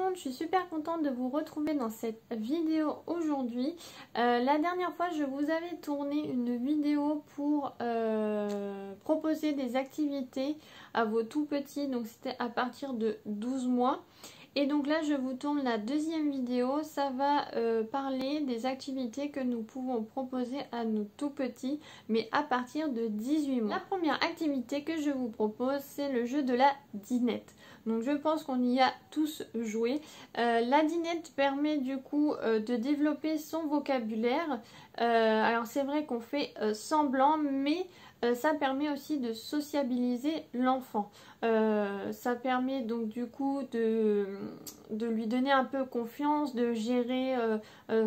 monde, je suis super contente de vous retrouver dans cette vidéo aujourd'hui. La dernière fois, je vous avais tourné une vidéo pour proposer des activités à vos tout petits, donc c'était à partir de 12 mois. Et donc là, je vous tourne la deuxième vidéo. Ça va parler des activités que nous pouvons proposer à nos tout petits, mais à partir de 18 mois. La première activité que je vous propose, c'est le jeu de la dinette. Donc je pense qu'on y a tous joué. La dinette permet du coup de développer son vocabulaire. Alors c'est vrai qu'on fait semblant, mais ça permet aussi de sociabiliser l'enfant. Ça permet donc du coup de lui donner un peu confiance, de gérer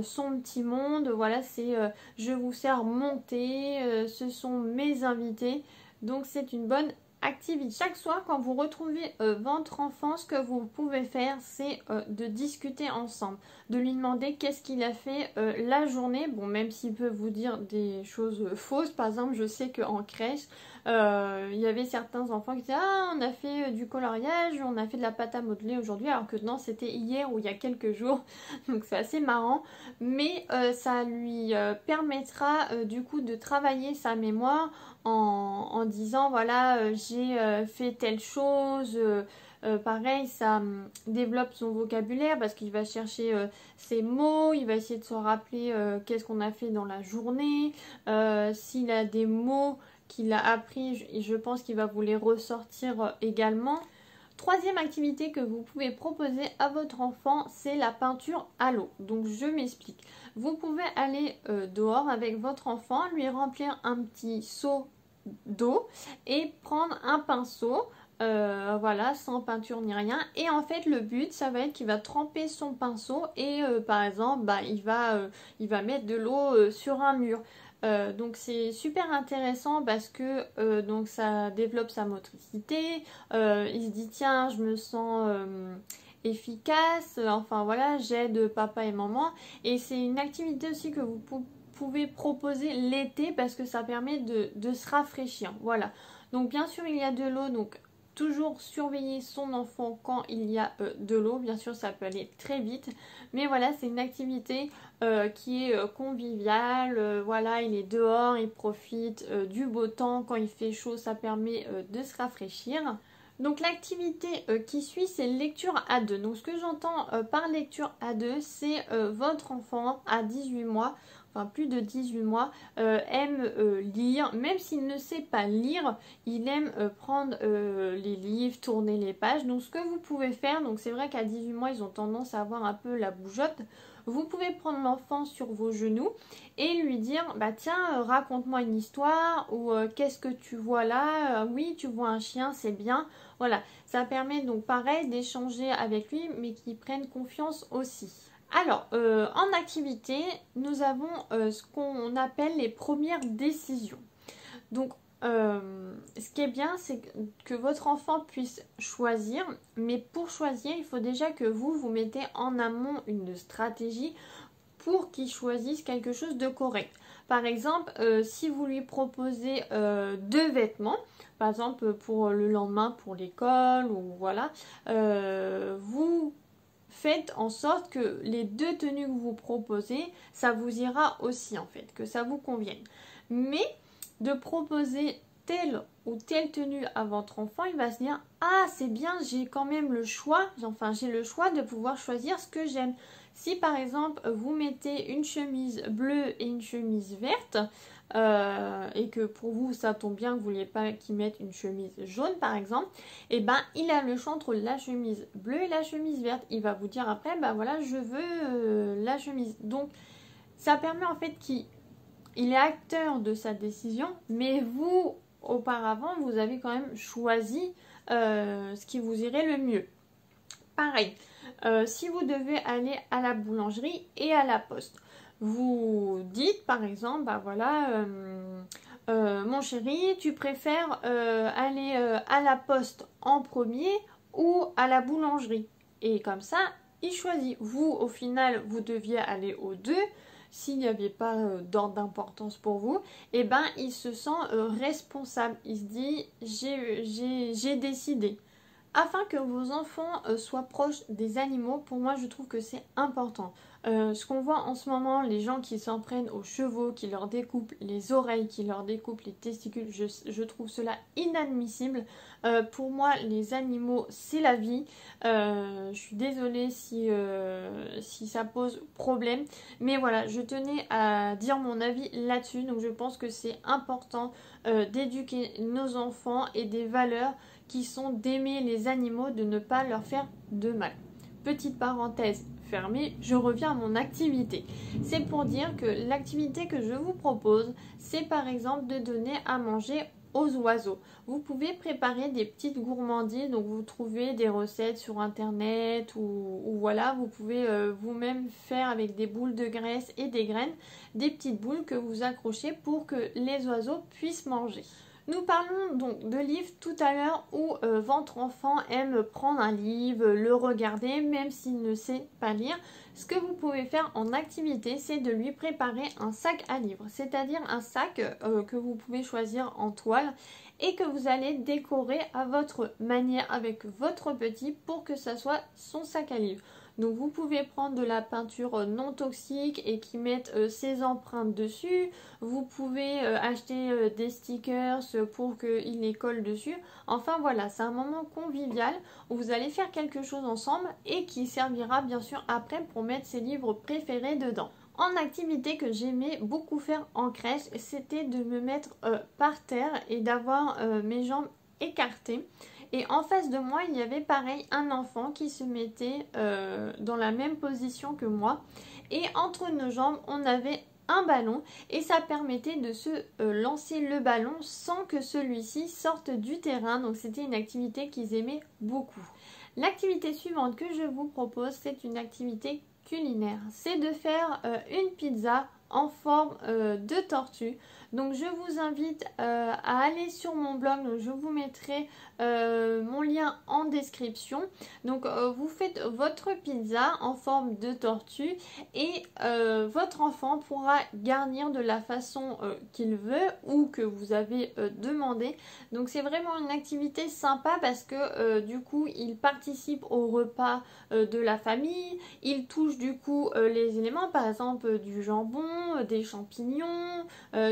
son petit monde. Voilà, c'est je vous sers mon thé, ce sont mes invités. Donc c'est une bonne activité. Chaque soir, quand vous retrouvez votre enfant, ce que vous pouvez faire, c'est de discuter ensemble, de lui demander qu'est-ce qu'il a fait la journée. Bon, même s'il peut vous dire des choses fausses. Par exemple, je sais qu'en crèche, il y avait certains enfants qui disaient « Ah, on a fait du coloriage, on a fait de la pâte à modeler aujourd'hui », alors que non, c'était hier ou il y a quelques jours. Donc c'est assez marrant. Mais ça lui permettra du coup de travailler sa mémoire en disant voilà j'ai fait telle chose. Pareil, ça développe son vocabulaire parce qu'il va chercher ses mots, il va essayer de se rappeler qu'est-ce qu'on a fait dans la journée. S'il a des mots qu'il a appris, je pense qu'il va vous les ressortir également. Troisième activité que vous pouvez proposer à votre enfant, c'est la peinture à l'eau. Donc je m'explique. Vous pouvez aller dehors avec votre enfant, lui remplir un petit seau d'eau et prendre un pinceau, voilà, sans peinture ni rien. Et en fait le but, ça va être qu'il va tremper son pinceau et par exemple, il va mettre de l'eau sur un mur. Donc c'est super intéressant parce que donc ça développe sa motricité. Il se dit tiens, je me sens efficace, enfin voilà, j'aide papa et maman. Et c'est une activité aussi que vous pouvez proposer l'été parce que ça permet de se rafraîchir. Voilà, donc bien sûr il y a de l'eau, donc toujours surveiller son enfant quand il y a de l'eau. Bien sûr ça peut aller très vite, mais voilà, c'est une activité qui est conviviale. Voilà, il est dehors, il profite du beau temps. Quand il fait chaud, ça permet de se rafraîchir. Donc l'activité qui suit, c'est lecture à deux. Donc ce que j'entends par lecture à deux, c'est votre enfant à 18 mois, enfin plus de 18 mois, aime lire. Même s'il ne sait pas lire, il aime prendre les livres, tourner les pages. Donc ce que vous pouvez faire, donc c'est vrai qu'à 18 mois, ils ont tendance à avoir un peu la bougeotte. Vous pouvez prendre l'enfant sur vos genoux et lui dire bah tiens, raconte-moi une histoire, ou qu'est-ce que tu vois là, oui tu vois un chien, c'est bien. Voilà, ça permet donc pareil d'échanger avec lui, mais qu'il prenne confiance aussi. Alors, en activité, nous avons ce qu'on appelle les premières décisions. Donc, ce qui est bien, c'est que votre enfant puisse choisir, mais pour choisir, il faut déjà que vous mettez en amont une stratégie pour qu'il choisisse quelque chose de correct. Par exemple, si vous lui proposez deux vêtements, par exemple pour le lendemain pour l'école, ou voilà, vous faites en sorte que les deux tenues que vous proposez, ça vous ira aussi en fait, que ça vous convienne. Mais de proposer telle ou telle tenue à votre enfant, il va se dire « Ah, c'est bien, j'ai quand même le choix, enfin j'ai le choix de pouvoir choisir ce que j'aime. » Si par exemple vous mettez une chemise bleue et une chemise verte, et que pour vous ça tombe bien, que vous ne vouliez pas qu'il mette une chemise jaune par exemple, et ben il a le choix entre la chemise bleue et la chemise verte. Il va vous dire après, bah voilà, je veux la chemise. Donc ça permet en fait qu'il est acteur de sa décision, mais vous, auparavant, vous avez quand même choisi ce qui vous irait le mieux. Pareil, si vous devez aller à la boulangerie et à la poste, vous dites par exemple, bah voilà, mon chéri, tu préfères aller à la poste en premier ou à la boulangerie? Et comme ça, il choisit. Vous, au final, vous deviez aller aux deux. S'il n'y avait pas d'ordre d'importance pour vous, et ben il se sent responsable. Il se dit j'ai décidé. Afin que vos enfants soient proches des animaux, pour moi je trouve que c'est important. Ce qu'on voit en ce moment, les gens qui s'en prennent aux chevaux, qui leur découpent les oreilles, qui leur découpent les testicules, je trouve cela inadmissible. Pour moi, les animaux, c'est la vie. Je suis désolée si ça pose problème. Mais voilà, je tenais à dire mon avis là-dessus. Donc je pense que c'est important d'éduquer nos enfants et des valeurs qui sont d'aimer les animaux, de ne pas leur faire de mal. Petite parenthèse fermée, je reviens à mon activité. C'est pour dire que l'activité que je vous propose, c'est par exemple de donner à manger aux oiseaux. Vous pouvez préparer des petites gourmandises, donc vous trouvez des recettes sur internet ou voilà, vous pouvez vous-même faire avec des boules de graisse et des graines, des petites boules que vous accrochez pour que les oiseaux puissent manger. Nous parlons donc de livres tout à l'heure où votre enfant aime prendre un livre, le regarder même s'il ne sait pas lire. Ce que vous pouvez faire en activité, c'est de lui préparer un sac à livres, c'est-à-dire un sac que vous pouvez choisir en toile et que vous allez décorer à votre manière avec votre petit pour que ça soit son sac à livres. Donc vous pouvez prendre de la peinture non toxique et qui mette ses empreintes dessus. Vous pouvez acheter des stickers pour qu'il les colle dessus. Enfin voilà, c'est un moment convivial où vous allez faire quelque chose ensemble et qui servira bien sûr après pour mettre ses livres préférés dedans. En activité que j'aimais beaucoup faire en crèche, c'était de me mettre par terre et d'avoir mes jambes écartées. Et en face de moi, il y avait pareil un enfant qui se mettait dans la même position que moi. Et entre nos jambes, on avait un ballon et ça permettait de se lancer le ballon sans que celui-ci sorte du terrain. Donc c'était une activité qu'ils aimaient beaucoup. L'activité suivante que je vous propose, c'est une activité culinaire. C'est de faire une pizza en forme de tortue. Donc je vous invite à aller sur mon blog, donc je vous mettrai mon lien en description. Donc vous faites votre pizza en forme de tortue et votre enfant pourra garnir de la façon qu'il veut ou que vous avez demandé. Donc c'est vraiment une activité sympa parce que du coup il participe au repas de la famille, il touche du coup les éléments, par exemple du jambon, des champignons,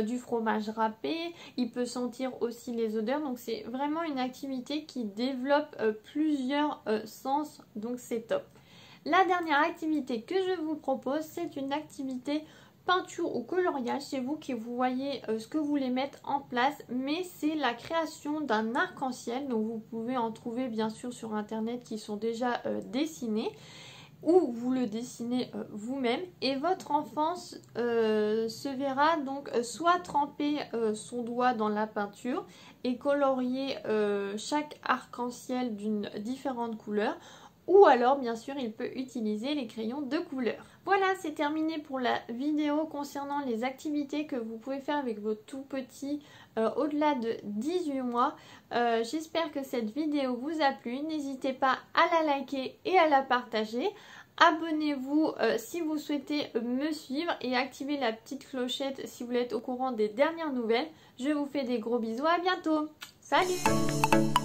du fromage râpé, il peut sentir aussi les odeurs, donc c'est vraiment une activité qui développe plusieurs sens, donc c'est top. La dernière activité que je vous propose, c'est une activité peinture ou coloriage, c'est vous qui vous voyez ce que vous voulez mettre en place, mais c'est la création d'un arc-en-ciel, donc vous pouvez en trouver bien sûr sur internet qui sont déjà dessinés, ou vous le dessinez vous-même et votre enfant se verra donc soit tremper son doigt dans la peinture et colorier chaque arc-en-ciel d'une différente couleur, ou alors bien sûr il peut utiliser les crayons de couleur. Voilà, c'est terminé pour la vidéo concernant les activités que vous pouvez faire avec vos tout petits au-delà de 18 mois. J'espère que cette vidéo vous a plu. N'hésitez pas à la liker et à la partager. Abonnez-vous si vous souhaitez me suivre et activez la petite clochette si vous voulez être au courant des dernières nouvelles. Je vous fais des gros bisous, à bientôt. Salut!